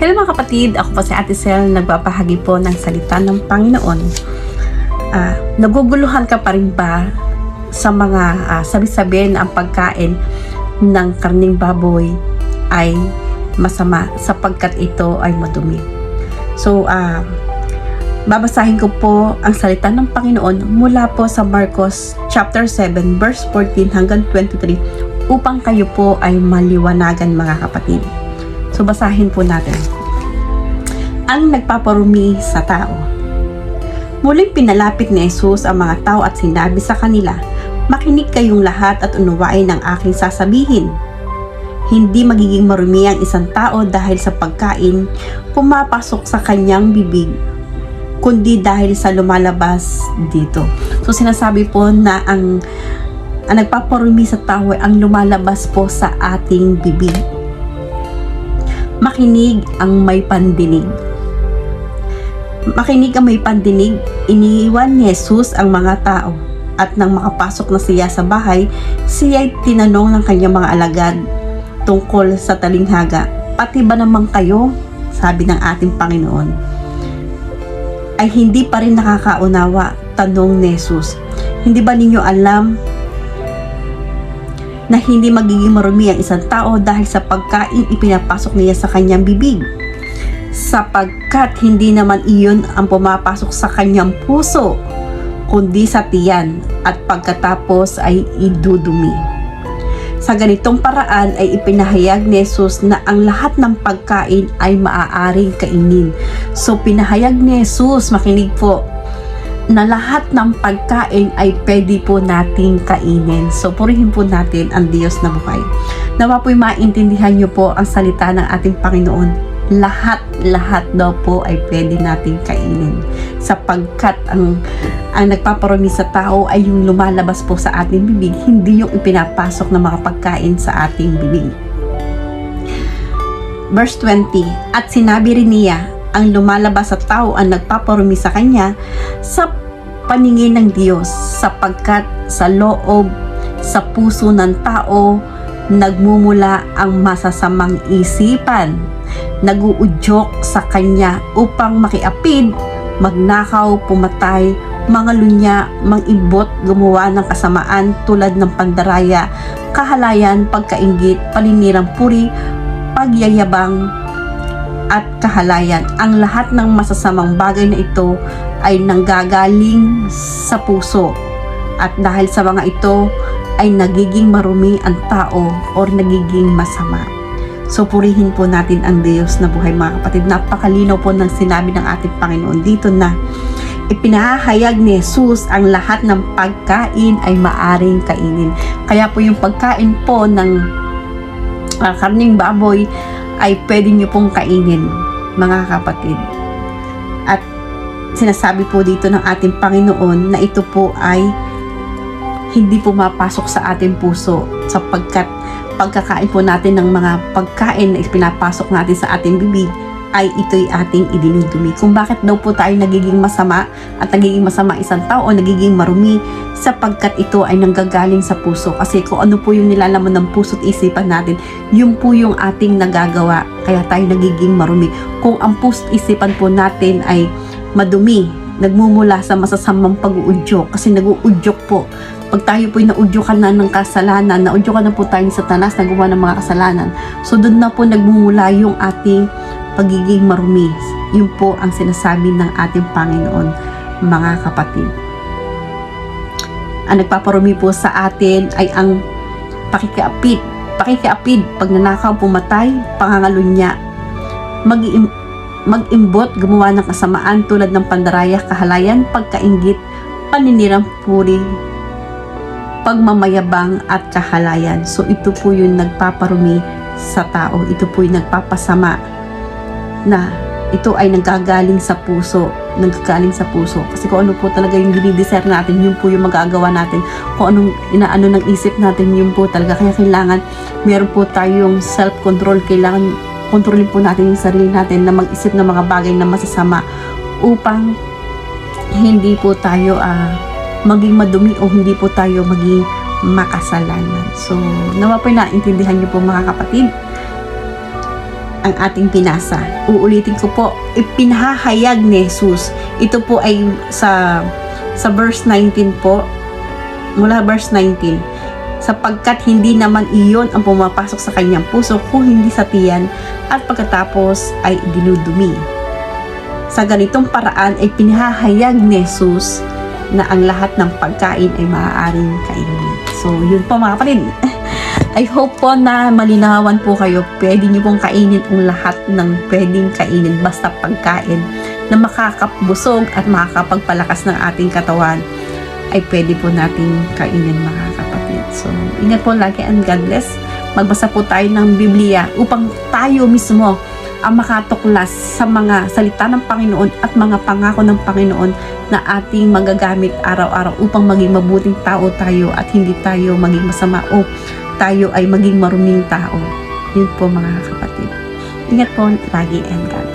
Hello mga kapatid, ako po si Ate Sel, nagbabahagi po ng salita ng Panginoon. Naguguluhan ka pa rin ba sa mga sabi-sabi na ang pagkain ng karning baboy ay masama sapagkat ito ay madumi? So, babasahin ko po ang salita ng Panginoon mula po sa Marcos chapter 7 verse 14 hanggang 23 upang kayo po ay maliwanagan mga kapatid. So, basahin po natin. Ang nagpaparumi sa tao. Muling pinalapit ni Jesus ang mga tao at sinabi sa kanila, "Makinig kayong lahat at unawain ang aking sasabihin. Hindi magiging marumi ang isang tao dahil sa pagkain pumapasok sa kanyang bibig, kundi dahil sa lumalabas dito." So, sinasabi po na ang nagpaparumi sa tao ay ang lumalabas po sa ating bibig. Makinig ang may pandinig. Makinig ang may pandinig, iniiwan ni Jesus ang mga tao. At nang makapasok na siya sa bahay, siya'y tinanong ng kanyang mga alagad tungkol sa talinghaga. "Pati ba naman kayo?" sabi ng ating Panginoon. "Ay hindi pa rin nakakaunawa?" tanong ni Jesus. "Hindi ba ninyo alam na hindi magiging marumi ang isang tao dahil sa pagkain ipinapasok niya sa kanyang bibig? Sapagkat hindi naman iyon ang pumapasok sa kanyang puso, kundi sa tiyan, at pagkatapos ay idudumi." Sa ganitong paraan ay ipinahayag ni Jesus na ang lahat ng pagkain ay maaaring kainin. So pinahayag ni Jesus, makinig po, na lahat ng pagkain ay pwede po nating kainin. So, purihin po natin ang Diyos na buhay. Nawa po'y maintindihan nyo po ang salita ng ating Panginoon. Lahat daw po ay pwede nating kainin. Sapagkat ang nagpaparumi sa tao ay yung lumalabas po sa ating bibig, hindi yung ipinapasok ng mga pagkain sa ating bibig. Verse 20, "At sinabi rin niya, ang lumalabas sa tao ang nagpaparumi sa kanya sa paningin ng Diyos, sapagkat sa loob, sa puso ng tao, nagmumula ang masasamang isipan. Naguudyok sa kanya upang makiapid, magnakaw, pumatay, mangalunya, mangibot, gumawa ng kasamaan tulad ng pandaraya, kahalayan, pagkainggit, paninirang puri, pagyayabang, at kahalayan. Ang lahat ng masasamang bagay na ito ay nanggagaling sa puso. At dahil sa mga ito ay nagiging marumi ang tao o nagiging masama." So purihin po natin ang Diyos na buhay mga kapatid. Napakalinaw po ng sinabi ng ating Panginoon dito na ipinahayag ni Jesus ang lahat ng pagkain ay maaring kainin. Kaya po yung pagkain po ng karning baboy ay pwede nyo pong kainin mga kapatid. At sinasabi po dito ng ating Panginoon na ito po ay hindi pumapasok sa ating puso, sapagkat pagkakain po natin ng mga pagkain na ipinapasok natin sa ating bibig ay ito'y ating idinudumi. Kung bakit daw po tayo nagiging masama at nagiging masama isang tao o nagiging marumi, sapagkat ito ay nanggagaling sa puso. Kasi kung ano po yung nilalaman ng puso at isipan natin, yun po yung ating nagagawa, kaya tayo nagiging marumi. Kung ang puso at isipan po natin ay madumi, nagmumula sa masasamang pag-uudyok, kasi nag-uudyok po. Pag tayo po'y naudyokan na ng kasalanan, naudyokan na po tayo ni Satanas na gumawa ng mga kasalanan, so doon na po nagmumula yung ating pagiging marumi. Yun po ang sinasabi ng ating Panginoon mga kapatid. Ang nagpaparumi po sa atin ay ang pakikiapid, pagnanakaw, pumatay, pangangalunya, mag-imbot, gumawa ng kasamaan tulad ng pandaraya, kahalayan, pagkainggit, paninirang puri, pagmamayabang, at kahalayan. So ito po yung nagpaparumi sa tao. Ito po yung nagpapasama, na ito ay nanggagaling sa puso. Kasi kung ano po talaga yung dinidesire natin, yun po yung magagawa natin. Kung anong inaano ng isip natin, yun po talaga. Kaya kailangan meron po tayong self-control. Kailangan kontrolin po natin yung sarili natin na mag-isip ng mga bagay na masasama upang hindi po tayo maging madumi o hindi po tayo maging makasalanan. So, nawa po naintindihan niyo po mga kapatid. ang ating binasa. Uulitin ko po, ipinahayag ni Jesus. Ito po ay sa verse 19 po, mula verse 19. Sapagkat hindi naman iyon ang pumapasok sa kanyang puso kung hindi sa tiyan at pagkatapos ay dinudumi. Sa ganitong paraan ay pinahayag ni Jesus na ang lahat ng pagkain ay maaaring kainin. So, yun po mga kapatid. I hope po na malinawan po kayo. Pwede nyo pong kainin ang lahat ng pwedeng kainin basta pagkain na makakabusog at makakapagpalakas ng ating katawan ay pwede po nating kainin mga kapatid. So, ingat po lagi and God bless. Magbasa po tayo ng Biblia upang tayo mismo ang makatuklas sa mga salita ng Panginoon at mga pangako ng Panginoon na ating magagamit araw-araw upang maging mabuting tao tayo at hindi tayo maging masama o tayo ay maging maruming tao. Yun po mga kapatid. Ingat po lagi and God